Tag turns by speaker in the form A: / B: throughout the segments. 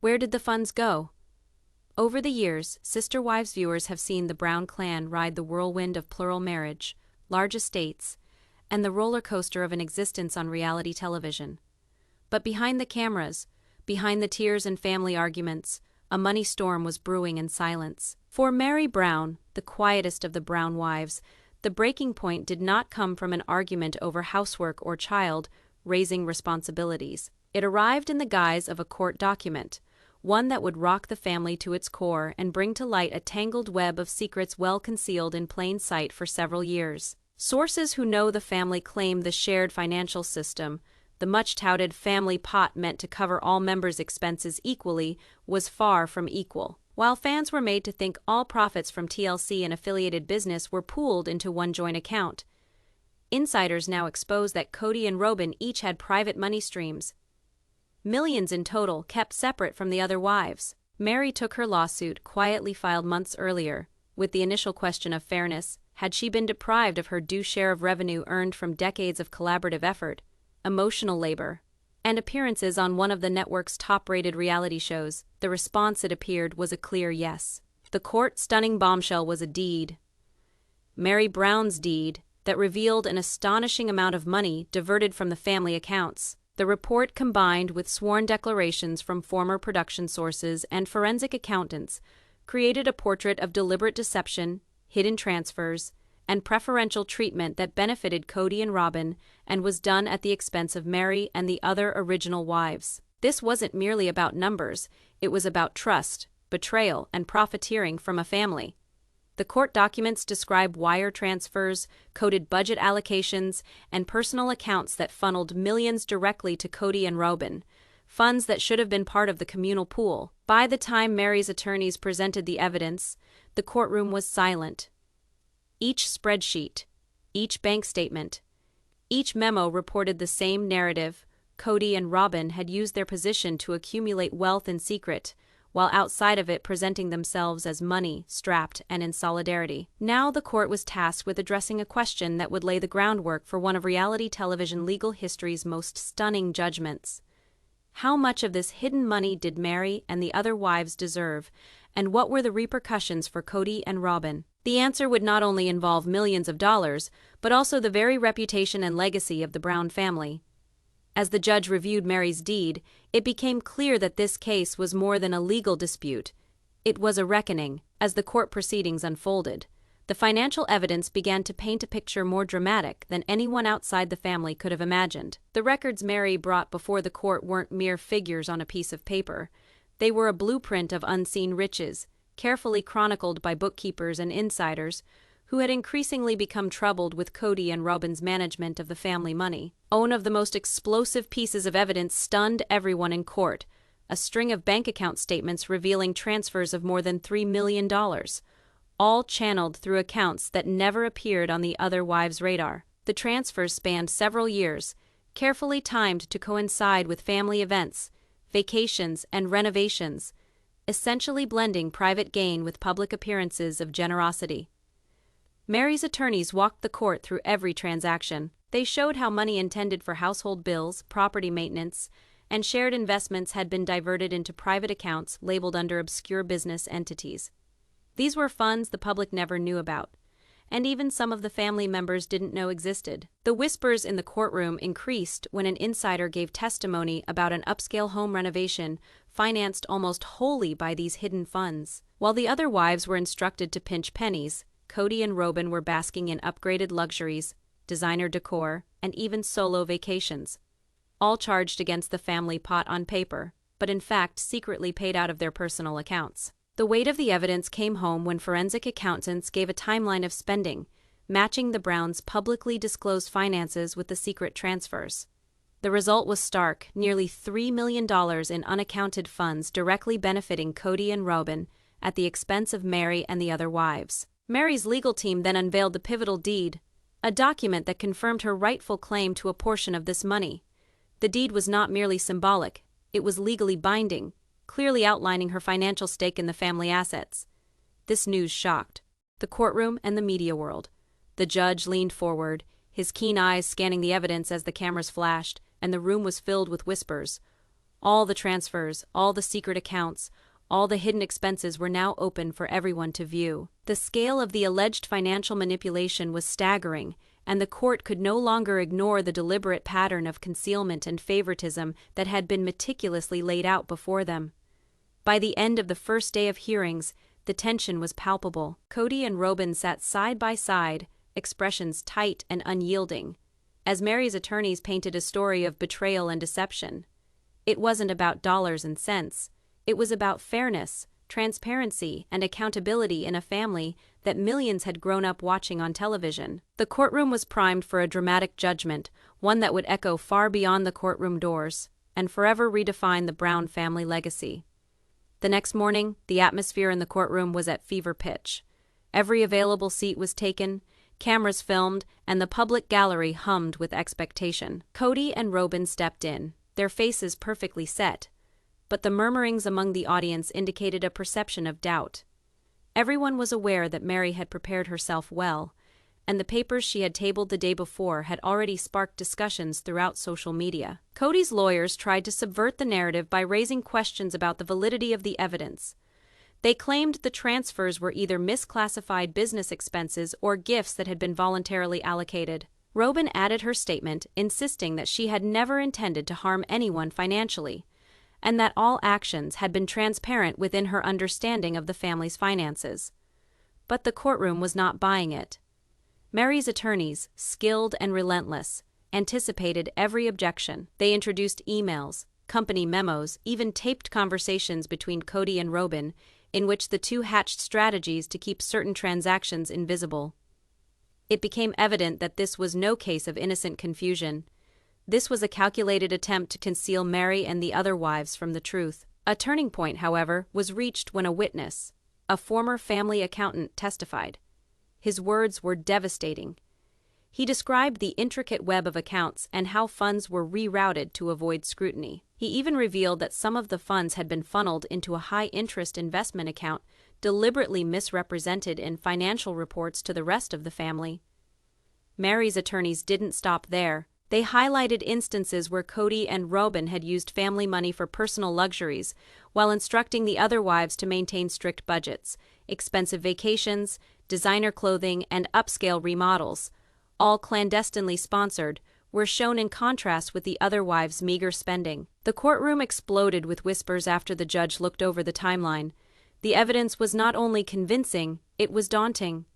A: Where did the funds go? Over the years, Sister Wives viewers have seen the Brown clan ride the whirlwind of plural marriage, large estates, and the roller coaster of an existence on reality television. But behind the cameras, behind the tears and family arguments, a money storm was brewing in silence. For Mary Brown, the quietest of the Brown wives, the breaking point did not come from an argument over housework or child-raising responsibilities. It arrived in the guise of a court document, one that would rock the family to its core and bring to light a tangled web of secrets well concealed in plain sight for several years. Sources who know the family claim the shared financial system, the much-touted family pot meant to cover all members' expenses equally, was far from equal. While fans were made to think all profits from TLC and affiliated business were pooled into one joint account, insiders now expose that Cody and Robyn each had private money streams, millions in total, kept separate from the other wives. Mary took her lawsuit, quietly filed months earlier, with the initial question of fairness: had she been deprived of her due share of revenue earned from decades of collaborative effort, emotional labor, and appearances on one of the network's top-rated reality shows? The response, it appeared, was a clear yes. The court-stunning bombshell was a deed, Mary Brown's deed, that revealed an astonishing amount of money diverted from the family accounts. The report, combined with sworn declarations from former production sources and forensic accountants, created a portrait of deliberate deception, hidden transfers, and preferential treatment that benefited Cody and Robyn and was done at the expense of Mary and the other original wives. This wasn't merely about numbers, it was about trust, betrayal, and profiteering from a family. The court documents describe wire transfers, coded budget allocations, and personal accounts that funneled millions directly to Cody and Robyn, funds that should have been part of the communal pool. By the time Mary's attorneys presented the evidence, the courtroom was silent. Each spreadsheet, each bank statement, each memo reported the same narrative: Cody and Robyn had used their position to accumulate wealth in secret, while outside of it presenting themselves as money-strapped and in solidarity. Now the court was tasked with addressing a question that would lay the groundwork for one of reality television legal history's most stunning judgments. How much of this hidden money did Mary and the other wives deserve, and what were the repercussions for Cody and Robyn? The answer would not only involve millions of dollars, but also the very reputation and legacy of the Brown family. As the judge reviewed Mary's deed, it became clear that this case was more than a legal dispute. It was a reckoning. As the court proceedings unfolded, the financial evidence began to paint a picture more dramatic than anyone outside the family could have imagined. The records Mary brought before the court weren't mere figures on a piece of paper. They were a blueprint of unseen riches, carefully chronicled by bookkeepers and insiders who had increasingly become troubled with Cody and Robyn's management of the family money. One of the most explosive pieces of evidence stunned everyone in court: a string of bank account statements revealing transfers of more than $3 million, all channeled through accounts that never appeared on the other wives' radar. The transfers spanned several years, carefully timed to coincide with family events, vacations, and renovations, essentially blending private gain with public appearances of generosity. Mary's attorneys walked the court through every transaction. They showed how money intended for household bills, property maintenance, and shared investments had been diverted into private accounts labeled under obscure business entities. These were funds the public never knew about, and even some of the family members didn't know existed. The whispers in the courtroom increased when an insider gave testimony about an upscale home renovation financed almost wholly by these hidden funds. While the other wives were instructed to pinch pennies, Cody and Robyn were basking in upgraded luxuries, designer decor, and even solo vacations, all charged against the family pot on paper, but in fact secretly paid out of their personal accounts. The weight of the evidence came home when forensic accountants gave a timeline of spending, matching the Browns' publicly disclosed finances with the secret transfers. The result was stark: nearly $3 million in unaccounted funds directly benefiting Cody and Robyn at the expense of Mary and the other wives. Mary's legal team then unveiled the pivotal deed, a document that confirmed her rightful claim to a portion of this money. The deed was not merely symbolic, it was legally binding, clearly outlining her financial stake in the family assets. This news shocked the courtroom and the media world. The judge leaned forward, his keen eyes scanning the evidence as the cameras flashed, and the room was filled with whispers. All the transfers, all the secret accounts, all the hidden expenses were now open for everyone to view. The scale of the alleged financial manipulation was staggering, and the court could no longer ignore the deliberate pattern of concealment and favoritism that had been meticulously laid out before them. By the end of the first day of hearings, the tension was palpable. Kody and Robyn sat side by side, expressions tight and unyielding, as Mary's attorneys painted a story of betrayal and deception. It wasn't about dollars and cents. It was about fairness, transparency, and accountability in a family that millions had grown up watching on television. The courtroom was primed for a dramatic judgment, one that would echo far beyond the courtroom doors, and forever redefine the Brown family legacy. The next morning, the atmosphere in the courtroom was at fever pitch. Every available seat was taken, cameras filmed, and the public gallery hummed with expectation. Kody and Robyn stepped in, their faces perfectly set, but the murmurings among the audience indicated a perception of doubt. Everyone was aware that Mary had prepared herself well, and the papers she had tabled the day before had already sparked discussions throughout social media. Kody's lawyers tried to subvert the narrative by raising questions about the validity of the evidence. They claimed the transfers were either misclassified business expenses or gifts that had been voluntarily allocated. Robyn added her statement, insisting that she had never intended to harm anyone financially, and that all actions had been transparent within her understanding of the family's finances. But the courtroom was not buying it. Mary's attorneys, skilled and relentless, anticipated every objection. They introduced emails, company memos, even taped conversations between Kody and Robyn, in which the two hatched strategies to keep certain transactions invisible. It became evident that this was no case of innocent confusion. This was a calculated attempt to conceal Mary and the other wives from the truth. A turning point, however, was reached when a witness, a former family accountant, testified. His words were devastating. He described the intricate web of accounts and how funds were rerouted to avoid scrutiny. He even revealed that some of the funds had been funneled into a high-interest investment account, deliberately misrepresented in financial reports to the rest of the family. Mary's attorneys didn't stop there. They highlighted instances where Kody and Robyn had used family money for personal luxuries, while instructing the other wives to maintain strict budgets. Expensive vacations, designer clothing, and upscale remodels, all clandestinely sponsored, were shown in contrast with the other wives' meager spending. The courtroom exploded with whispers after the judge looked over the timeline. The evidence was not only convincing, it was daunting.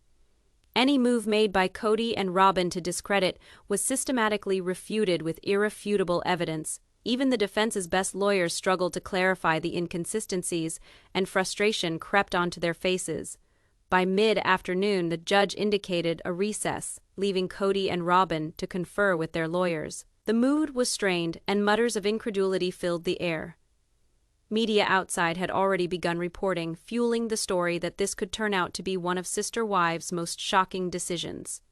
A: Any move made by Kody and Robyn to discredit was systematically refuted with irrefutable evidence. Even the defense's best lawyers struggled to clarify the inconsistencies, and frustration crept onto their faces. By mid-afternoon, the judge indicated a recess, leaving Kody and Robyn to confer with their lawyers. The mood was strained, and mutters of incredulity filled the air. Media outside had already begun reporting, fueling the story that this could turn out to be one of Sister Wives' most shocking decisions.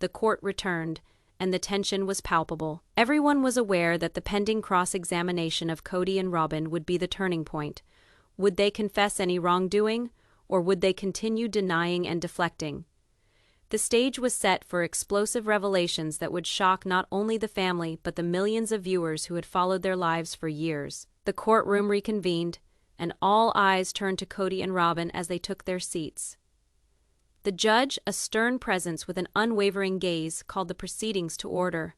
A: The court returned, and the tension was palpable. Everyone was aware that the pending cross-examination of Kody and Robyn would be the turning point. Would they confess any wrongdoing, or would they continue denying and deflecting? The stage was set for explosive revelations that would shock not only the family but the millions of viewers who had followed their lives for years. The courtroom reconvened, and all eyes turned to Kody and Robyn as they took their seats. The judge, a stern presence with an unwavering gaze, called the proceedings to order.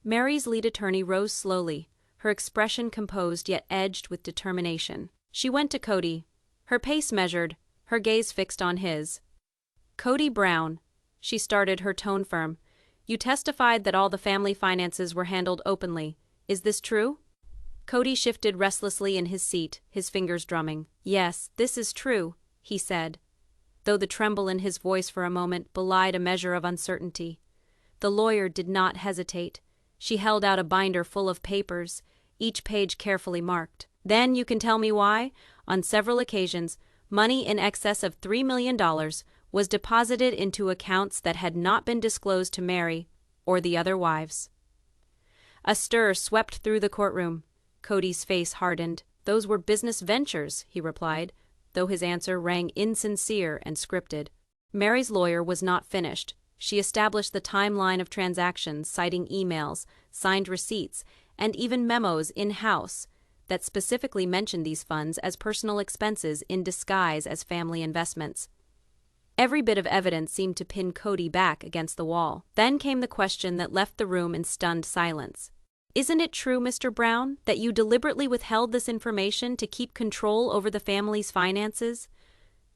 A: Mary's lead attorney rose slowly, her expression composed yet edged with determination. She went to Kody, her pace measured, her gaze fixed on his. "Kody Brown," she started, her tone firm, "you testified that all the family finances were handled openly. Is this true?" Kody shifted restlessly in his seat, his fingers drumming. "Yes, this is true," he said, though the tremble in his voice for a moment belied a measure of uncertainty. The lawyer did not hesitate. She held out a binder full of papers, each page carefully marked. "Then you can tell me why, on several occasions, money in excess of $3 million was deposited into accounts that had not been disclosed to Mary or the other wives." A stir swept through the courtroom. Kody's face hardened. "Those were business ventures," he replied, though his answer rang insincere and scripted. Mary's lawyer was not finished. She established the timeline of transactions, citing emails, signed receipts, and even memos in-house. that specifically mentioned these funds as personal expenses in disguise as family investments. Every bit of evidence seemed to pin Kody back against the wall. Then came the question that left the room in stunned silence. Isn't it true, Mr. Brown, that you deliberately withheld this information to keep control over the family's finances?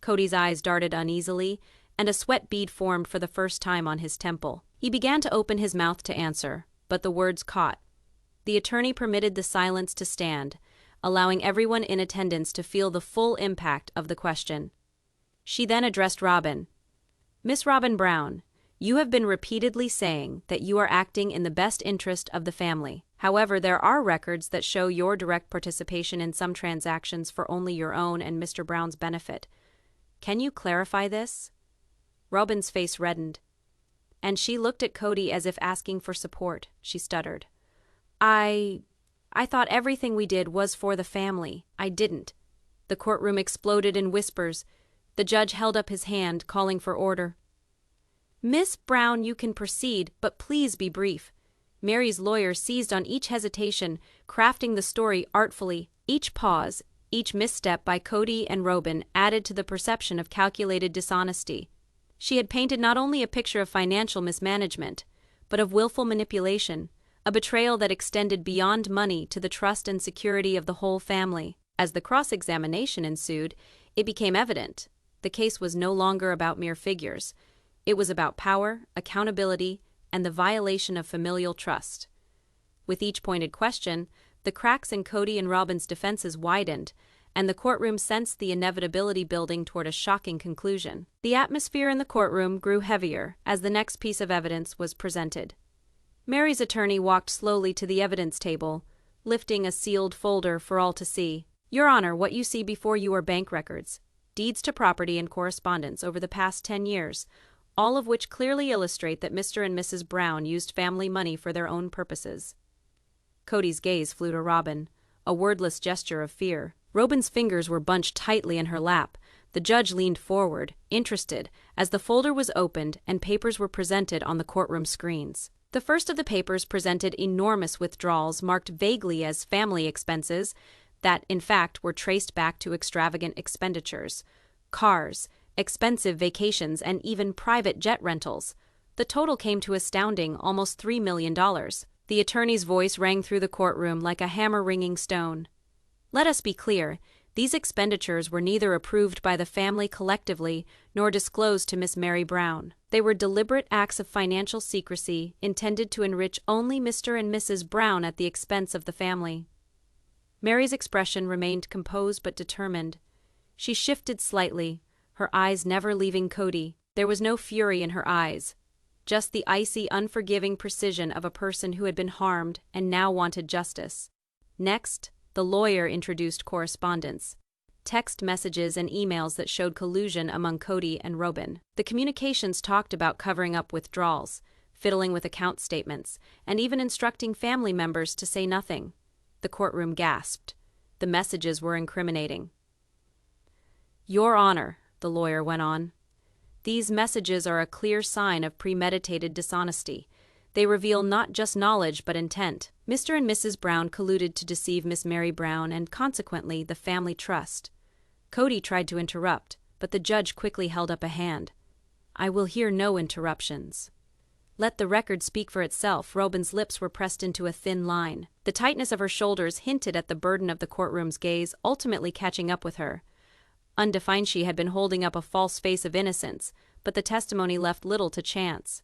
A: Cody's eyes darted uneasily, and a sweat bead formed for the first time on his temple. He began to open his mouth to answer, but the words caught. The attorney permitted the silence to stand, allowing everyone in attendance to feel the full impact of the question. She then addressed Robyn. Miss Robyn Brown, you have been repeatedly saying that you are acting in the best interest of the family. However, there are records that show your direct participation in some transactions for only your own and Mr. Brown's benefit. Can you clarify this? Robyn's face reddened, and she looked at Kody as if asking for support. She stuttered. I thought everything we did was for the family. I didn't. The courtroom exploded in whispers. The judge held up his hand, calling for order. Miss Brown, you can proceed, but please be brief. Mary's lawyer seized on each hesitation, crafting the story artfully. Each pause, each misstep by Kody and Robyn added to the perception of calculated dishonesty. She had painted not only a picture of financial mismanagement, but of willful manipulation, a betrayal that extended beyond money to the trust and security of the whole family. As the cross-examination ensued, it became evident. The case was no longer about mere figures. It was about power, accountability, and the violation of familial trust. With each pointed question, the cracks in Kody and Robyn's defenses widened, and the courtroom sensed the inevitability building toward a shocking conclusion. The atmosphere in the courtroom grew heavier as the next piece of evidence was presented. Mary's attorney walked slowly to the evidence table, lifting a sealed folder for all to see. Your Honor, what you see before you are bank records, deeds to property and correspondence over the past 10 years, all of which clearly illustrate that Mr. and Mrs. Brown used family money for their own purposes. Cody's gaze flew to Robyn, a wordless gesture of fear. Robyn's fingers were bunched tightly in her lap. The judge leaned forward, interested, as the folder was opened and papers were presented on the courtroom screens. The first of the papers presented enormous withdrawals marked vaguely as family expenses that, in fact, were traced back to extravagant expenditures. Cars, expensive vacations, and even private jet rentals. The total came to astounding almost $3 million. The attorney's voice rang through the courtroom like a hammer-ringing stone. Let us be clear, these expenditures were neither approved by the family collectively nor disclosed to Miss Mary Brown. They were deliberate acts of financial secrecy intended to enrich only Mr. and Mrs. Brown at the expense of the family. Mary's expression remained composed but determined. She shifted slightly, her eyes never leaving Kody. There was no fury in her eyes, just the icy, unforgiving precision of a person who had been harmed and now wanted justice. Next, the lawyer introduced correspondence, text messages and emails that showed collusion among Kody and Robyn. The communications talked about covering up withdrawals, fiddling with account statements, and even instructing family members to say nothing. The courtroom gasped. The messages were incriminating. Your Honor, the lawyer went on, these messages are a clear sign of premeditated dishonesty. They reveal not just knowledge but intent. Mr. and Mrs. Brown colluded to deceive Miss Mary Brown and, consequently, the family trust. Kody tried to interrupt, but the judge quickly held up a hand. I will hear no interruptions. Let the record speak for itself. Robyn's lips were pressed into a thin line. The tightness of her shoulders hinted at the burden of the courtroom's gaze, ultimately catching up with her. Undefined, she had been holding up a false face of innocence, but the testimony left little to chance.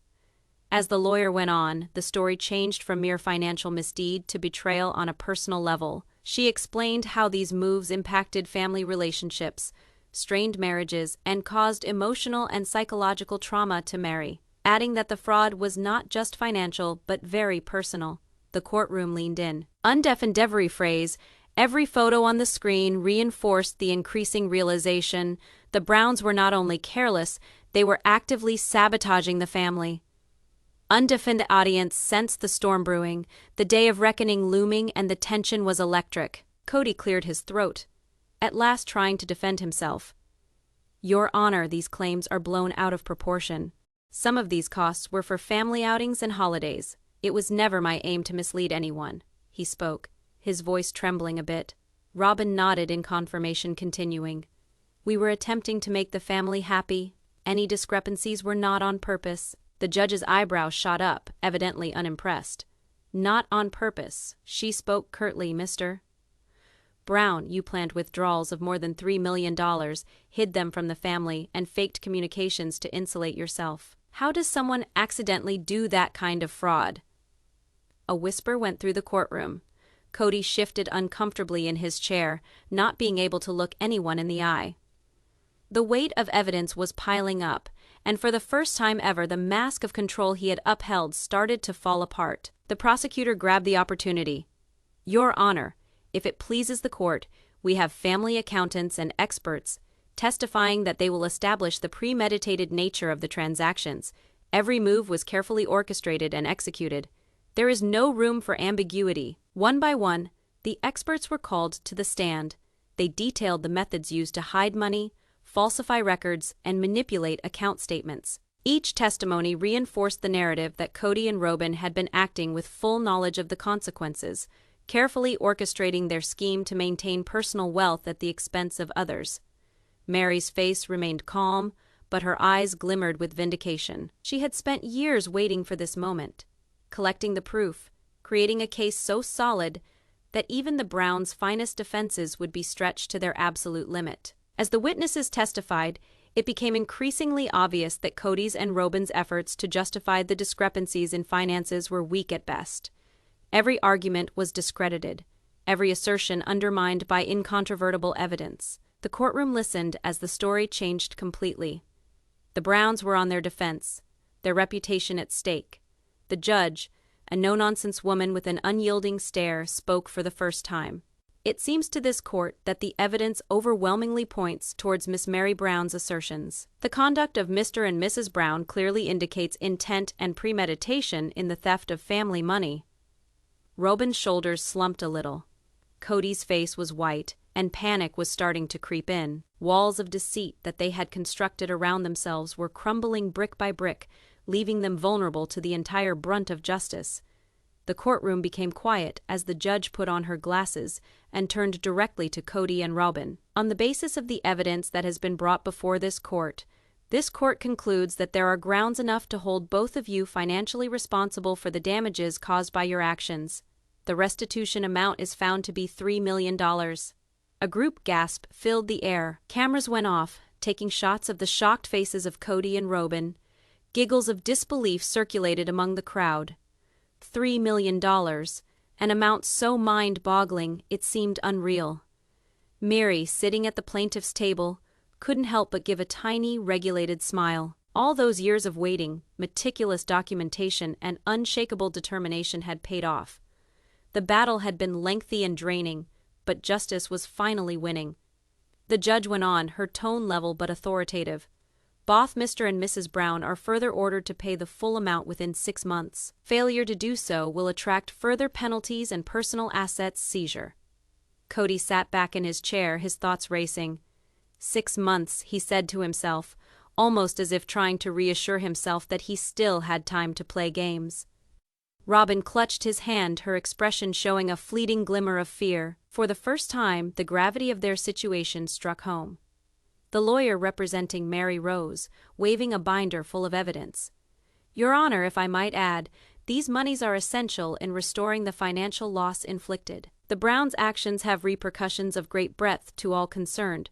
A: As the lawyer went on, the story changed from mere financial misdeed to betrayal on a personal level. She explained how these moves impacted family relationships, strained marriages, and caused emotional and psychological trauma to Mary, adding that the fraud was not just financial but very personal. The courtroom leaned in. Undefined every phrase, every photo on the screen reinforced the increasing realization the Browns were not only careless, they were actively sabotaging the family. Undefined audience sensed the storm brewing, the day of reckoning looming, and the tension was electric. Kody cleared his throat, at last trying to defend himself. Your Honor, these claims are blown out of proportion. Some of these costs were for family outings and holidays. It was never my aim to mislead anyone, he spoke, his voice trembling a bit. Robyn nodded in confirmation, continuing. We were attempting to make the family happy. Any discrepancies were not on purpose. The judge's eyebrows shot up, evidently unimpressed. Not on purpose, she spoke curtly, Mr. Brown. You planned withdrawals of more than $3 million, hid them from the family, and faked communications to insulate yourself. How does someone accidentally do that kind of fraud? A whisper went through the courtroom. Cody shifted uncomfortably in his chair, not being able to look anyone in the eye. The weight of evidence was piling up, and for the first time ever the mask of control he had upheld started to fall apart. The prosecutor grabbed the opportunity. Your Honor, if it pleases the court, we have family accountants and experts testifying that they will establish the premeditated nature of the transactions. Every move was carefully orchestrated and executed. There is no room for ambiguity. One by one, the experts were called to the stand. They detailed the methods used to hide money, falsify records, and manipulate account statements. Each testimony reinforced the narrative that Cody and Robyn had been acting with full knowledge of the consequences, carefully orchestrating their scheme to maintain personal wealth at the expense of others. Mary's face remained calm, but her eyes glimmered with vindication. She had spent years waiting for this moment, collecting the proof, creating a case so solid that even the Browns' finest defenses would be stretched to their absolute limit. As the witnesses testified, it became increasingly obvious that Cody's and Robyn's efforts to justify the discrepancies in finances were weak at best. Every argument was discredited, every assertion undermined by incontrovertible evidence. The courtroom listened as the story changed completely. The Browns were on their defense, their reputation at stake. The judge, a no-nonsense woman with an unyielding stare, spoke for the first time. It seems to this court that the evidence overwhelmingly points towards Miss Mary Brown's assertions. The conduct of Mr. and Mrs. Brown clearly indicates intent and premeditation in the theft of family money. Robyn's shoulders slumped a little. Cody's face was white, and panic was starting to creep in. Walls of deceit that they had constructed around themselves were crumbling brick by brick, leaving them vulnerable to the entire brunt of justice. The courtroom became quiet as the judge put on her glasses and turned directly to Cody and Robyn. On the basis of the evidence that has been brought before this court concludes that there are grounds enough to hold both of you financially responsible for the damages caused by your actions. The restitution amount is found to be $3 million. A group gasp filled the air. Cameras went off, taking shots of the shocked faces of Cody and Robyn. Giggles of disbelief circulated among the crowd. $3 million, an amount so mind-boggling it seemed unreal. Mary, sitting at the plaintiff's table, couldn't help but give a tiny, regulated smile. All those years of waiting, meticulous documentation, and unshakable determination had paid off. The battle had been lengthy and draining, but justice was finally winning. The judge went on, her tone level but authoritative. Both Mr. and Mrs. Brown are further ordered to pay the full amount within 6 months. Failure to do so will attract further penalties and personal assets seizure. Cody sat back in his chair, his thoughts racing. 6 months, he said to himself, almost as if trying to reassure himself that he still had time to play games. Robyn clutched his hand, her expression showing a fleeting glimmer of fear. For the first time, the gravity of their situation struck home. The lawyer representing Mary rose, waving a binder full of evidence. Your Honor, if I might add, these monies are essential in restoring the financial loss inflicted. The Browns' actions have repercussions of great breadth to all concerned.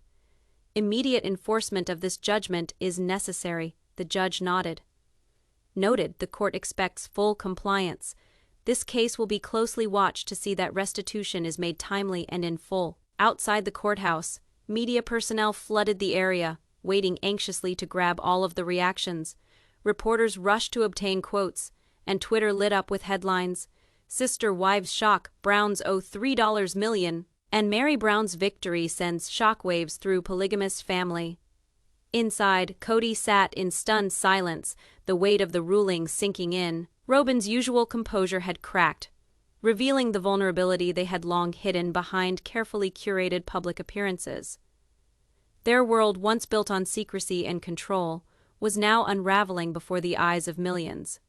A: Immediate enforcement of this judgment is necessary, the judge nodded. Noted, the court expects full compliance. This case will be closely watched to see that restitution is made timely and in full. Outside the courthouse, media personnel flooded the area, waiting anxiously to grab all of the reactions. Reporters rushed to obtain quotes, and Twitter lit up with headlines. Sister wives shock, Browns owe $3 million, and Mary Brown's victory sends shockwaves through polygamous family. Inside, Cody sat in stunned silence, the weight of the ruling sinking in. Robyn's usual composure had cracked, revealing the vulnerability they had long hidden behind carefully curated public appearances. Their world, once built on secrecy and control, was now unraveling before the eyes of millions.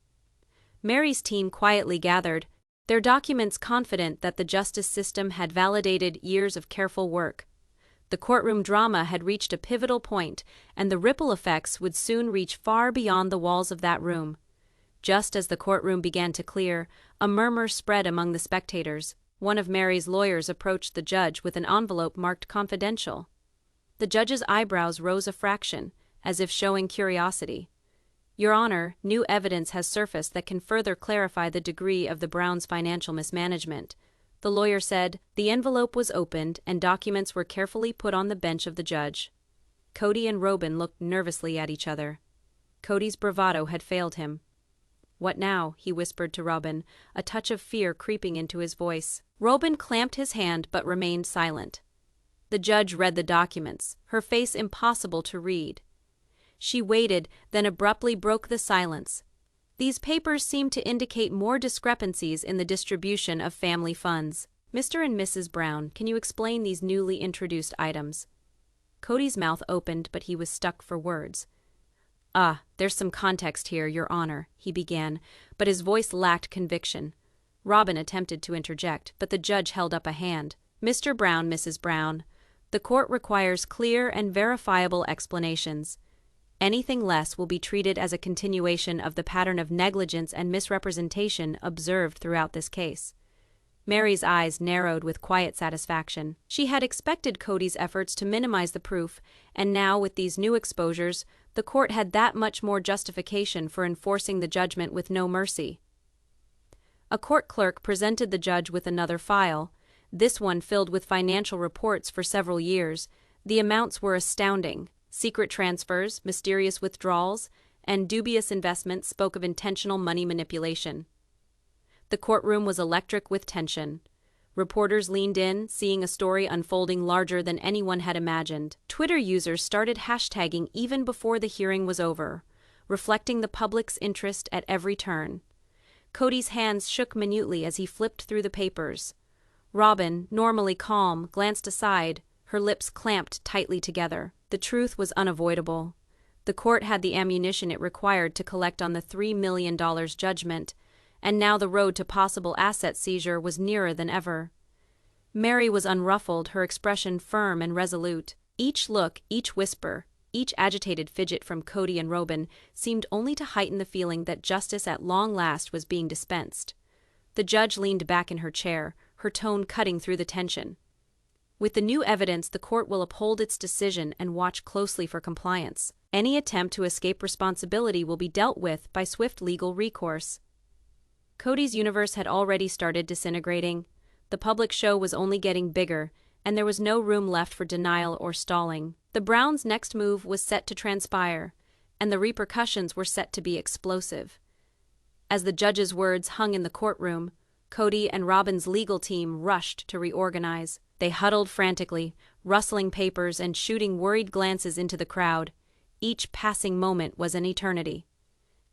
A: Mary's team quietly gathered, their documents confident that the justice system had validated years of careful work. The courtroom drama had reached a pivotal point, and the ripple effects would soon reach far beyond the walls of that room. Just as the courtroom began to clear, a murmur spread among the spectators. One of Mary's lawyers approached the judge with an envelope marked confidential. The judge's eyebrows rose a fraction, as if showing curiosity. "Your Honor, new evidence has surfaced that can further clarify the degree of the Browns' financial mismanagement," the lawyer said. The envelope was opened, and documents were carefully put on the bench of the judge. Cody and Robyn looked nervously at each other. Cody's bravado had failed him. "What now?" he whispered to Robyn, a touch of fear creeping into his voice. Robyn clamped his hand but remained silent. The judge read the documents, her face impossible to read. She waited, then abruptly broke the silence. "These papers seem to indicate more discrepancies in the distribution of family funds. Mr. and Mrs. Brown, can you explain these newly introduced items?" Cody's mouth opened, but he was stuck for words. There's some context here, Your Honor," he began, but his voice lacked conviction. Robyn attempted to interject, but the judge held up a hand. "Mr. Brown, Mrs. Brown, the court requires clear and verifiable explanations. Anything less will be treated as a continuation of the pattern of negligence and misrepresentation observed throughout this case." Mary's eyes narrowed with quiet satisfaction. She had expected Cody's efforts to minimize the proof, and now, with these new exposures, the court had that much more justification for enforcing the judgment with no mercy. A court clerk presented the judge with another file, this one filled with financial reports for several years. The amounts were astounding. Secret transfers, mysterious withdrawals, and dubious investments spoke of intentional money manipulation. The courtroom was electric with tension. Reporters leaned in, seeing a story unfolding larger than anyone had imagined. Twitter users started hashtagging even before the hearing was over, reflecting the public's interest at every turn. Cody's hands shook minutely as he flipped through the papers. Robyn, normally calm, glanced aside, her lips clamped tightly together. The truth was unavoidable. The court had the ammunition it required to collect on the $3 million judgment, and now the road to possible asset seizure was nearer than ever. Mary was unruffled, her expression firm and resolute. Each look, each whisper, each agitated fidget from Cody and Robyn seemed only to heighten the feeling that justice at long last was being dispensed. The judge leaned back in her chair, her tone cutting through the tension. "With the new evidence, the court will uphold its decision and watch closely for compliance. Any attempt to escape responsibility will be dealt with by swift legal recourse." Cody's universe had already started disintegrating. The public show was only getting bigger, and there was no room left for denial or stalling. The Browns' next move was set to transpire, and the repercussions were set to be explosive. As the judge's words hung in the courtroom, Cody and Robyn's legal team rushed to reorganize. They huddled frantically, rustling papers and shooting worried glances into the crowd. Each passing moment was an eternity.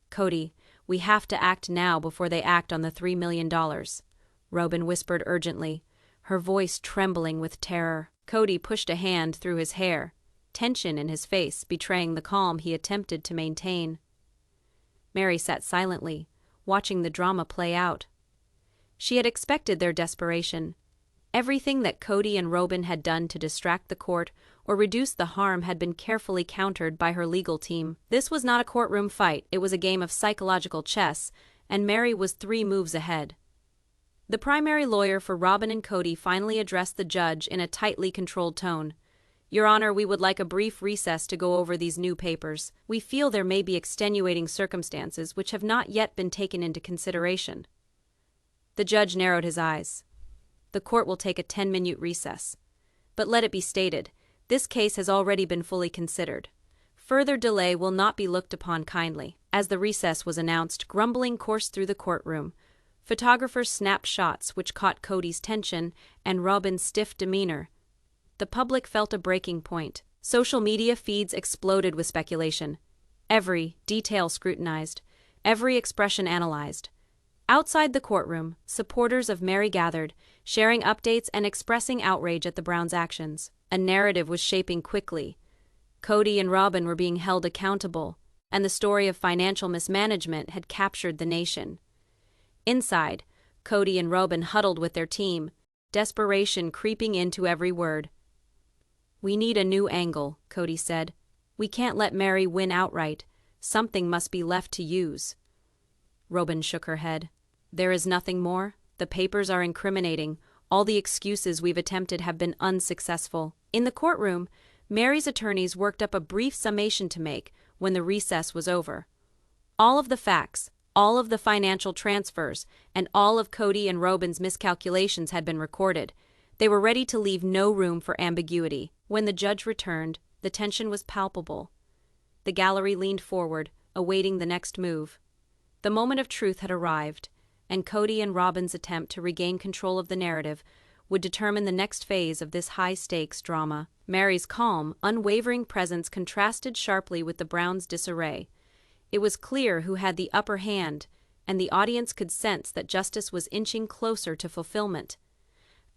A: "Cody, we have to act now before they act on the $3 million, Robyn whispered urgently, her voice trembling with terror. Cody pushed a hand through his hair, tension in his face betraying the calm he attempted to maintain. Mary sat silently, watching the drama play out. She had expected their desperation. Everything that Cody and Robyn had done to distract the court or reduce the harm had been carefully countered by her legal team. This was not a courtroom fight, it was a game of psychological chess, and Mary was 3 moves ahead. The primary lawyer for Robyn and Cody finally addressed the judge in a tightly controlled tone. "Your Honor, we would like a brief recess to go over these new papers. We feel there may be extenuating circumstances which have not yet been taken into consideration." The judge narrowed his eyes. "The court will take a 10-minute recess. But let it be stated, this case has already been fully considered. Further delay will not be looked upon kindly." As the recess was announced, grumbling coursed through the courtroom. Photographers snapped shots which caught Cody's tension and Robyn's stiff demeanor. The public felt a breaking point. Social media feeds exploded with speculation. Every detail scrutinized, every expression analyzed. Outside the courtroom, supporters of Mary gathered, sharing updates and expressing outrage at the Browns' actions. A narrative was shaping quickly. Cody and Robyn were being held accountable, and the story of financial mismanagement had captured the nation. Inside, Cody and Robyn huddled with their team, desperation creeping into every word. "We need a new angle," Cody said. "We can't let Mary win outright. Something must be left to use." Robyn shook her head. "There is nothing more. The papers are incriminating. All the excuses we've attempted have been unsuccessful." In the courtroom, Mary's attorneys worked up a brief summation to make when the recess was over. All of the facts, all of the financial transfers, and all of Cody and Robyn's miscalculations had been recorded. They were ready to leave no room for ambiguity. When the judge returned, the tension was palpable. The gallery leaned forward, awaiting the next move. The moment of truth had arrived, and Cody and Robyn's attempt to regain control of the narrative would determine the next phase of this high-stakes drama. Mary's calm, unwavering presence contrasted sharply with the Browns' disarray. It was clear who had the upper hand, and the audience could sense that justice was inching closer to fulfillment.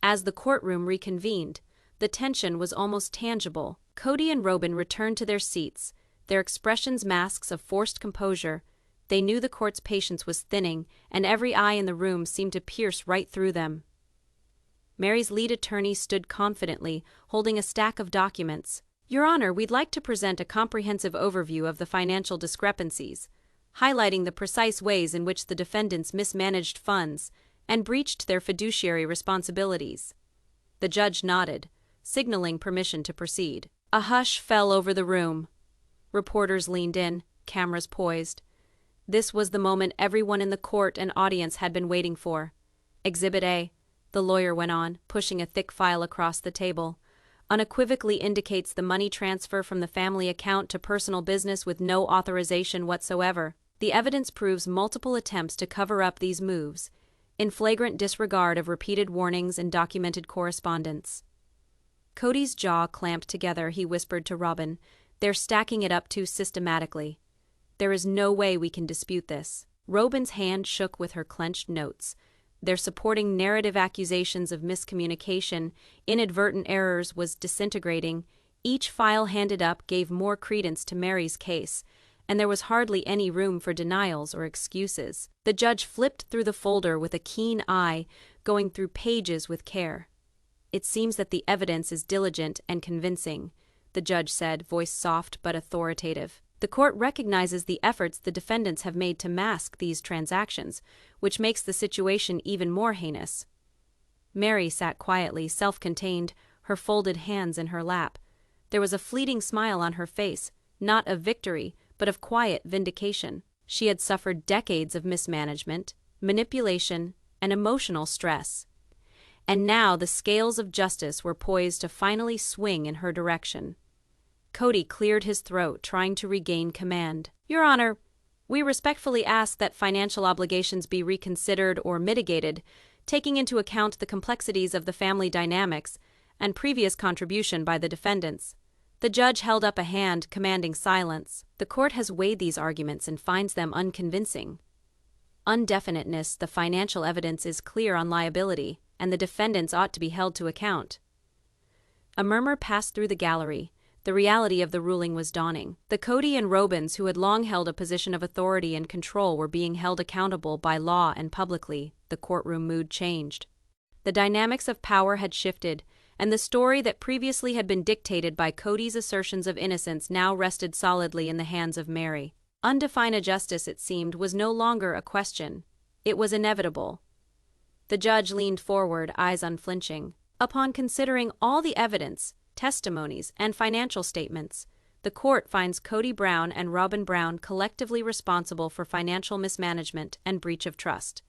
A: As the courtroom reconvened, the tension was almost tangible. Cody and Robyn returned to their seats, their expressions masks of forced composure. They knew the court's patience was thinning, and every eye in the room seemed to pierce right through them. Mary's lead attorney stood confidently, holding a stack of documents. "Your Honor, we'd like to present a comprehensive overview of the financial discrepancies, highlighting the precise ways in which the defendants mismanaged funds and breached their fiduciary responsibilities." The judge nodded, signaling permission to proceed. A hush fell over the room. Reporters leaned in, cameras poised. This was the moment everyone in the court and audience had been waiting for. "Exhibit A," the lawyer went on, pushing a thick file across the table, "unequivocally indicates the money transfer from the family account to personal business with no authorization whatsoever. The evidence proves multiple attempts to cover up these moves, in flagrant disregard of repeated warnings and documented correspondence." Cody's jaw clamped together. He whispered to Robyn, "They're stacking it up too systematically. There is no way we can dispute this." Robyn's hand shook with her clenched notes. Their supporting narrative accusations of miscommunication, inadvertent errors was disintegrating. Each file handed up gave more credence to Mary's case, and there was hardly any room for denials or excuses. The judge flipped through the folder with a keen eye, going through pages with care. "It seems that the evidence is diligent and convincing," the judge said, voice soft but authoritative. "The court recognizes the efforts the defendants have made to mask these transactions, which makes the situation even more heinous." Mary sat quietly, self-contained, her folded hands in her lap. There was a fleeting smile on her face, not of victory, but of quiet vindication. She had suffered decades of mismanagement, manipulation, and emotional stress. And now the scales of justice were poised to finally swing in her direction. Cody cleared his throat, trying to regain command. "Your Honor, we respectfully ask that financial obligations be reconsidered or mitigated, taking into account the complexities of the family dynamics and previous contribution by the defendants." The judge held up a hand, commanding silence. "The court has weighed these arguments and finds them unconvincing. Undefiniteness, the financial evidence is clear on liability, and the defendants ought to be held to account." A murmur passed through the gallery. The reality of the ruling was dawning. The Cody and Robyns, who had long held a position of authority and control, were being held accountable by law and publicly. The courtroom mood changed. The dynamics of power had shifted, and the story that previously had been dictated by Cody's assertions of innocence now rested solidly in the hands of Mary. Undefined justice, it seemed, was no longer a question. It was inevitable. The judge leaned forward, eyes unflinching. "Upon considering all the evidence, testimonies, and financial statements, the court finds Cody Brown and Robyn Brown collectively responsible for financial mismanagement and breach of trust.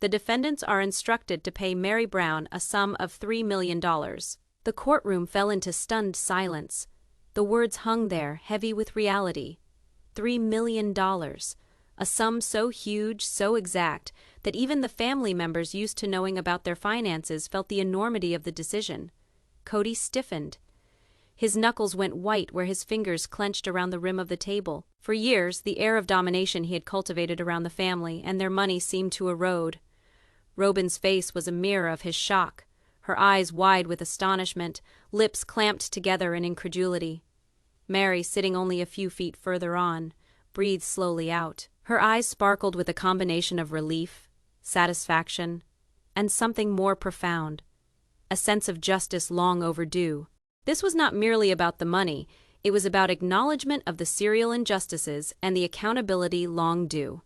A: The defendants are instructed to pay Mary Brown a sum of $3 million. The courtroom fell into stunned silence. The words hung there, heavy with reality. $3 million. A sum so huge, so exact, that even the family members used to knowing about their finances felt the enormity of the decision. Cody stiffened. His knuckles went white where his fingers clenched around the rim of the table. For years, the air of domination he had cultivated around the family and their money seemed to erode. Robyn's face was a mirror of his shock, her eyes wide with astonishment, lips clamped together in incredulity. Mary, sitting only a few feet further on, breathed slowly out. Her eyes sparkled with a combination of relief, satisfaction, and something more profound, a sense of justice long overdue. This was not merely about the money, it was about acknowledgement of the serial injustices and the accountability long due.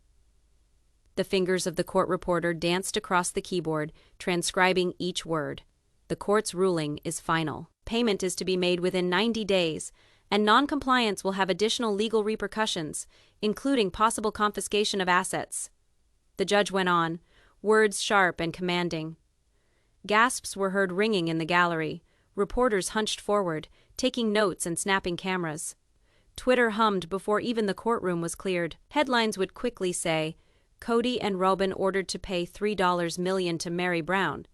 A: The fingers of the court reporter danced across the keyboard, transcribing each word. The court's ruling is final. Payment is to be made within 90 days, and non-compliance will have additional legal repercussions, including possible confiscation of assets. The judge went on, words sharp and commanding. Gasps were heard ringing in the gallery. Reporters hunched forward, taking notes and snapping cameras. Twitter hummed before even the courtroom was cleared. Headlines would quickly say, Cody and Robyn ordered to pay $3 million to Mary Brown,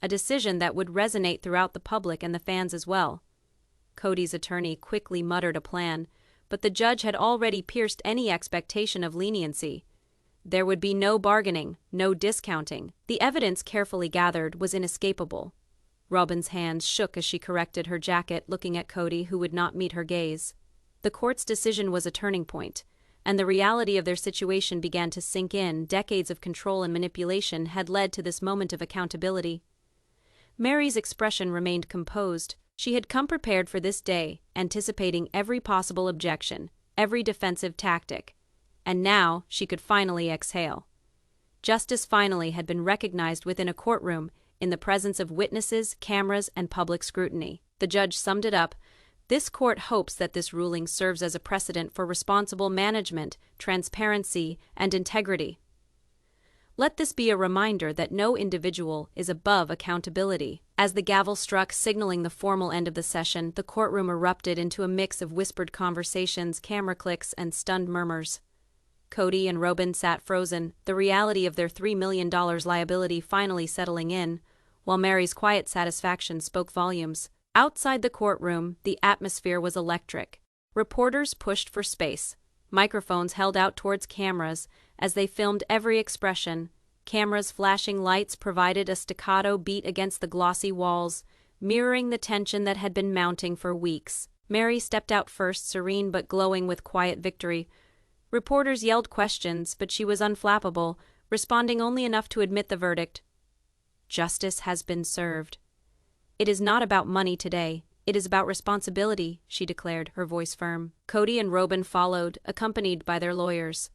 A: a decision that would resonate throughout the public and the fans as well. Cody's attorney quickly muttered a plan, but the judge had already pierced any expectation of leniency. There would be no bargaining, no discounting. The evidence carefully gathered was inescapable. Robyn's hands shook as she corrected her jacket, looking at Cody, who would not meet her gaze. The court's decision was a turning point, and the reality of their situation began to sink in. Decades of control and manipulation had led to this moment of accountability. Mary's expression remained composed. She had come prepared for this day, anticipating every possible objection, every defensive tactic. And now she could finally exhale. Justice finally had been recognized within a courtroom, in the presence of witnesses, cameras, and public scrutiny. The judge summed it up. This court hopes that this ruling serves as a precedent for responsible management, transparency, and integrity. Let this be a reminder that no individual is above accountability. As the gavel struck, signaling the formal end of the session, the courtroom erupted into a mix of whispered conversations, camera clicks, and stunned murmurs. Cody and Robyn sat frozen, the reality of their $3 million liability finally settling in, while Mary's quiet satisfaction spoke volumes. Outside the courtroom, the atmosphere was electric. Reporters pushed for space. Microphones held out towards cameras as they filmed every expression. Cameras' flashing lights provided a staccato beat against the glossy walls, mirroring the tension that had been mounting for weeks. Mary stepped out first, serene but glowing with quiet victory. Reporters yelled questions, but she was unflappable, responding only enough to admit the verdict. Justice has been served. It is not about money today. It is about responsibility, she declared, her voice firm. Cody and Robyn followed, accompanied by their lawyers.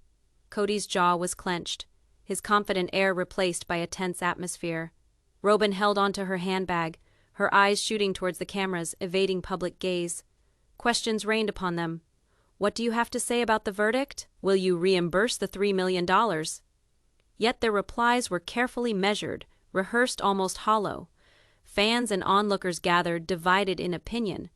A: Cody's jaw was clenched, his confident air replaced by a tense atmosphere. Robyn held onto her handbag, her eyes shooting towards the cameras, evading public gaze. Questions rained upon them. What do you have to say about the verdict? Will you reimburse the $3 million? Yet their replies were carefully measured, rehearsed almost hollow. Fans and onlookers gathered, divided in opinion.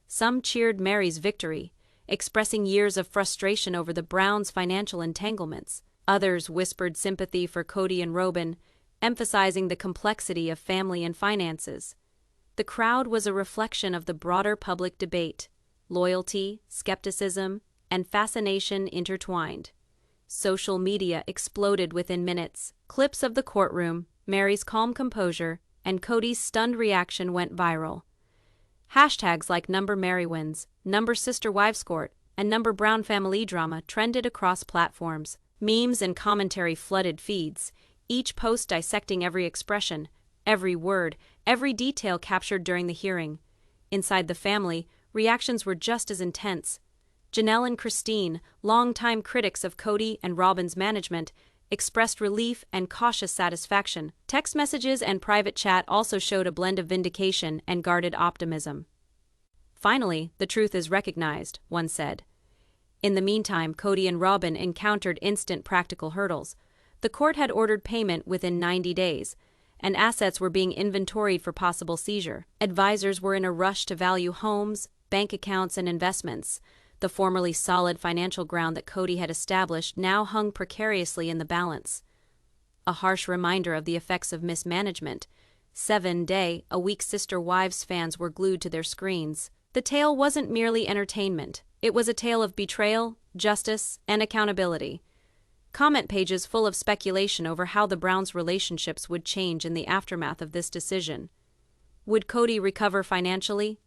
A: Some cheered Mary's victory, expressing years of frustration over the Browns' financial entanglements. Others whispered sympathy for Cody and Robyn, emphasizing the complexity of family and finances. The crowd was a reflection of the broader public debate. Loyalty, skepticism, and fascination intertwined. Social media exploded within minutes. Clips of the courtroom, Mary's calm composure, and Cody's stunned reaction went viral. Hashtags like #MaryWins, #SisterWivesCourt, and #BrownFamilyDrama trended across platforms. Memes and commentary flooded feeds, each post dissecting every expression, every word, every detail captured during the hearing. Inside the family, reactions were just as intense. Janelle and Christine, longtime critics of Cody and Robyn's management, expressed relief and cautious satisfaction. Text messages and private chat also showed a blend of vindication and guarded optimism. Finally, the truth is recognized, one said. In the meantime, Cody and Robyn encountered instant practical hurdles. The court had ordered payment within 90 days, and assets were being inventoried for possible seizure. Advisors were in a rush to value homes, bank accounts, and investments. The formerly solid financial ground that Cody had established now hung precariously in the balance. A harsh reminder of the effects of mismanagement. 7-day-a-week Sister Wives fans were glued to their screens. The tale wasn't merely entertainment. It was a tale of betrayal, justice, and accountability. Comment pages full of speculation over how the Browns' relationships would change in the aftermath of this decision. Would Cody recover financially?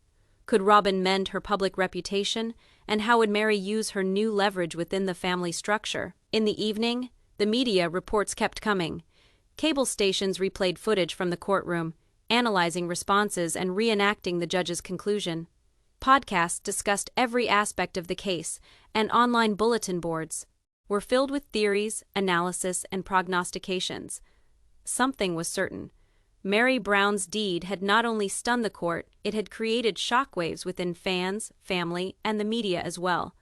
A: Could Robyn mend her public reputation? And how would Mary use her new leverage within the family structure? In the evening, the media reports kept coming. Cable stations replayed footage from the courtroom, analyzing responses and reenacting the judge's conclusion. Podcasts discussed every aspect of the case, and online bulletin boards were filled with theories, analysis, and prognostications. Something was certain. Mary Brown's deed had not only stunned the court, it had created shockwaves within fans, family, and the media as well.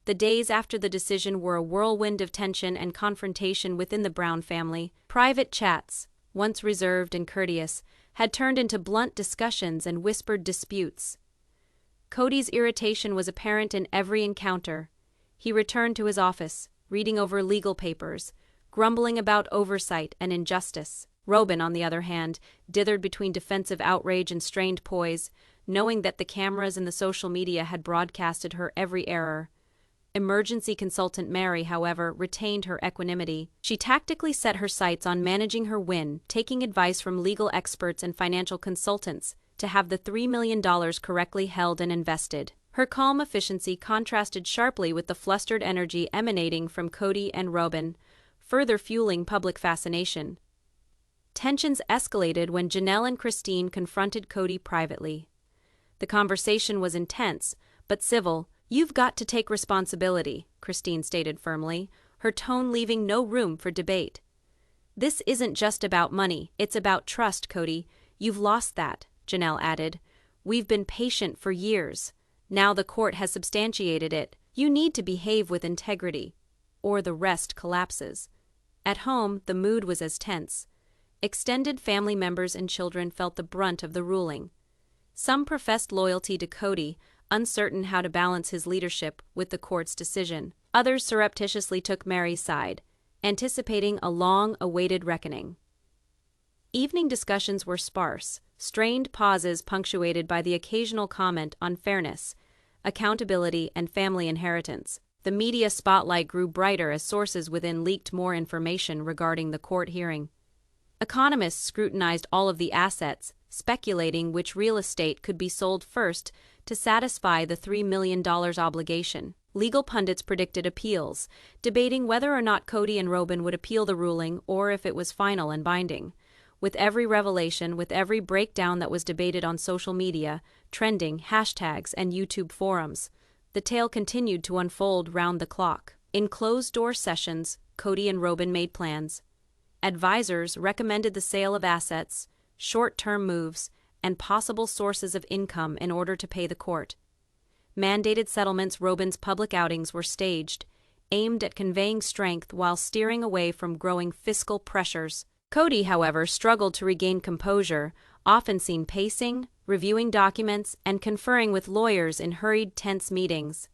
A: The days after the decision were a whirlwind of tension and confrontation within the Brown family. Private chats, once reserved and courteous, had turned into blunt discussions and whispered disputes. Cody's irritation was apparent in every encounter. He returned to his office, reading over legal papers, grumbling about oversight and injustice. Robyn, on the other hand, dithered between defensive outrage and strained poise, knowing that the cameras and the social media had broadcasted her every error. Emergency consultant Mary, however, retained her equanimity. She tactically set her sights on managing her win, taking advice from legal experts and financial consultants to have the $3 million correctly held and invested. Her calm efficiency contrasted sharply with the flustered energy emanating from Cody and Robyn, further fueling public fascination. Tensions escalated when Janelle and Christine confronted Cody privately. The conversation was intense, but civil. "You've got to take responsibility," Christine stated firmly, her tone leaving no room for debate. "This isn't just about money, it's about trust, Cody. You've lost that," Janelle added. "We've been patient for years. Now the court has substantiated it. You need to behave with integrity, or the rest collapses." At home, the mood was as tense. Extended family members and children felt the brunt of the ruling. Some professed loyalty to Cody, uncertain how to balance his leadership with the court's decision. Others surreptitiously took Mary's side, anticipating a long-awaited reckoning. Evening discussions were sparse, strained pauses punctuated by the occasional comment on fairness, accountability, and family inheritance. The media spotlight grew brighter as sources within leaked more information regarding the court hearing. Economists scrutinized all of the assets, speculating which real estate could be sold first to satisfy the $3 million obligation. Legal pundits predicted appeals, debating whether or not Cody and Robyn would appeal the ruling or if it was final and binding. With every revelation, with every breakdown that was debated on social media, trending, hashtags, and YouTube forums, the tale continued to unfold round the clock. In closed-door sessions, Cody and Robyn made plans. Advisors recommended the sale of assets, short-term moves, and possible sources of income in order to pay the court. Mandated settlements. Robyn's public outings were staged, aimed at conveying strength while steering away from growing fiscal pressures. Cody, however, struggled to regain composure, often seen pacing, reviewing documents, and conferring with lawyers in hurried, tense meetings.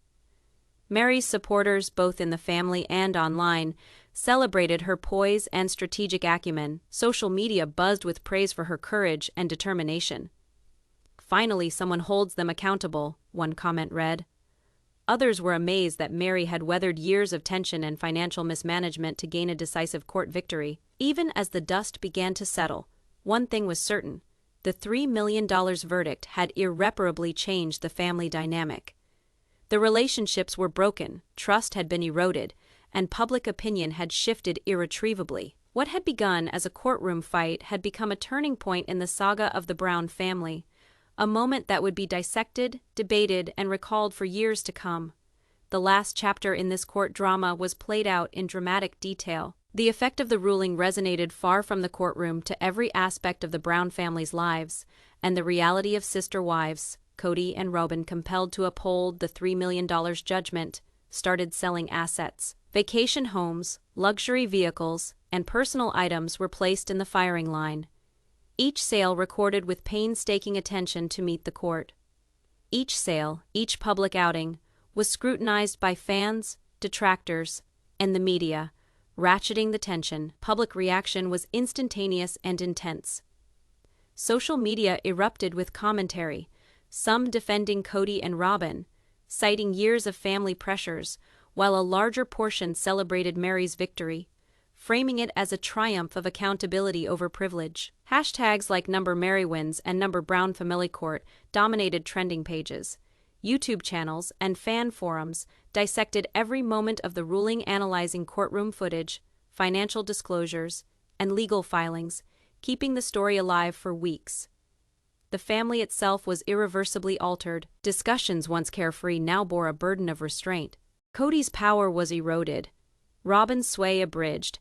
A: Mary's supporters, both in the family and online, celebrated her poise and strategic acumen. Social media buzzed with praise for her courage and determination. "Finally, someone holds them accountable," one comment read. Others were amazed that Mary had weathered years of tension and financial mismanagement to gain a decisive court victory. Even as the dust began to settle, one thing was certain: the $3 million verdict had irreparably changed the family dynamic. The relationships were broken, trust had been eroded, and public opinion had shifted irretrievably. What had begun as a courtroom fight had become a turning point in the saga of the Brown family, a moment that would be dissected, debated, and recalled for years to come. The last chapter in this court drama was played out in dramatic detail. The effect of the ruling resonated far from the courtroom to every aspect of the Brown family's lives, and the reality of sister wives, Cody and Robyn, compelled to uphold the $3 million judgment, started selling assets. Vacation homes, luxury vehicles, and personal items were placed in the firing line. Each sale recorded with painstaking attention to meet the court. Each sale, each public outing, was scrutinized by fans, detractors, and the media, ratcheting the tension. Public reaction was instantaneous and intense. Social media erupted with commentary, some defending Cody and Robyn, citing years of family pressures, while a larger portion celebrated Mary's victory, framing it as a triumph of accountability over privilege. Hashtags like #MaryWins and #BrownFamilyCourt dominated trending pages. YouTube channels and fan forums dissected every moment of the ruling, analyzing courtroom footage, financial disclosures, and legal filings, keeping the story alive for weeks. The family itself was irreversibly altered. Discussions once carefree now bore a burden of restraint. Cody's power was eroded, Robyn's sway abridged,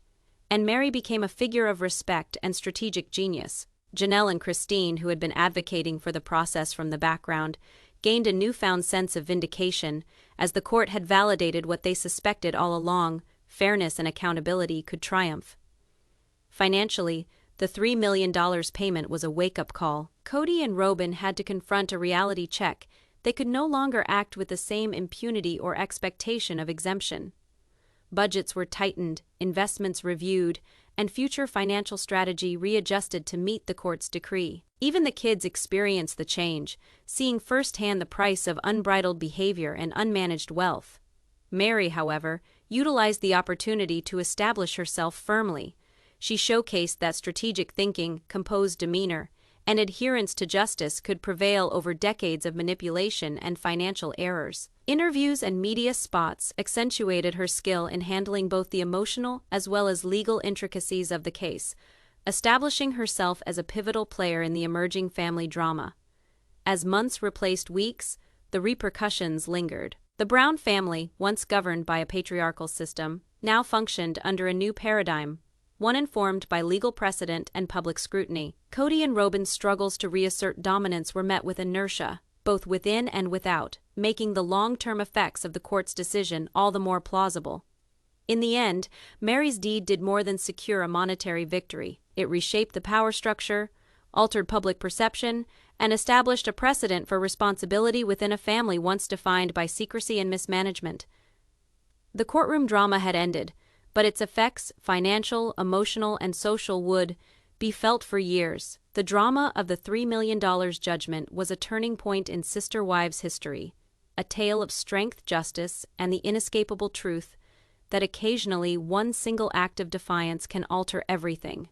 A: and Mary became a figure of respect and strategic genius. Janelle and Christine, who had been advocating for the process from the background, gained a newfound sense of vindication, as the court had validated what they suspected all along: fairness and accountability could triumph. Financially, the $3 million payment was a wake-up call. Kody and Robyn had to confront a reality check. They could no longer act with the same impunity or expectation of exemption. Budgets were tightened, investments reviewed, and future financial strategy readjusted to meet the court's decree. Even the kids experienced the change, seeing firsthand the price of unbridled behavior and unmanaged wealth. Mary, however, utilized the opportunity to establish herself firmly. She showcased that strategic thinking, composed demeanor, and adherence to justice could prevail over decades of manipulation and financial errors. Interviews and media spots accentuated her skill in handling both the emotional as well as legal intricacies of the case, establishing herself as a pivotal player in the emerging family drama. As months replaced weeks, the repercussions lingered. The Brown family, once governed by a patriarchal system, now functioned under a new paradigm, one informed by legal precedent and public scrutiny. Kody and Robyn's struggles to reassert dominance were met with inertia, both within and without, making the long-term effects of the court's decision all the more plausible. In the end, Mary's deed did more than secure a monetary victory. It reshaped the power structure, altered public perception, and established a precedent for responsibility within a family once defined by secrecy and mismanagement. The courtroom drama had ended, but its effects, financial, emotional, and social, would be felt for years. The drama of the $3 million judgment was a turning point in Sister Wives history, a tale of strength, justice, and the inescapable truth that occasionally one single act of defiance can alter everything.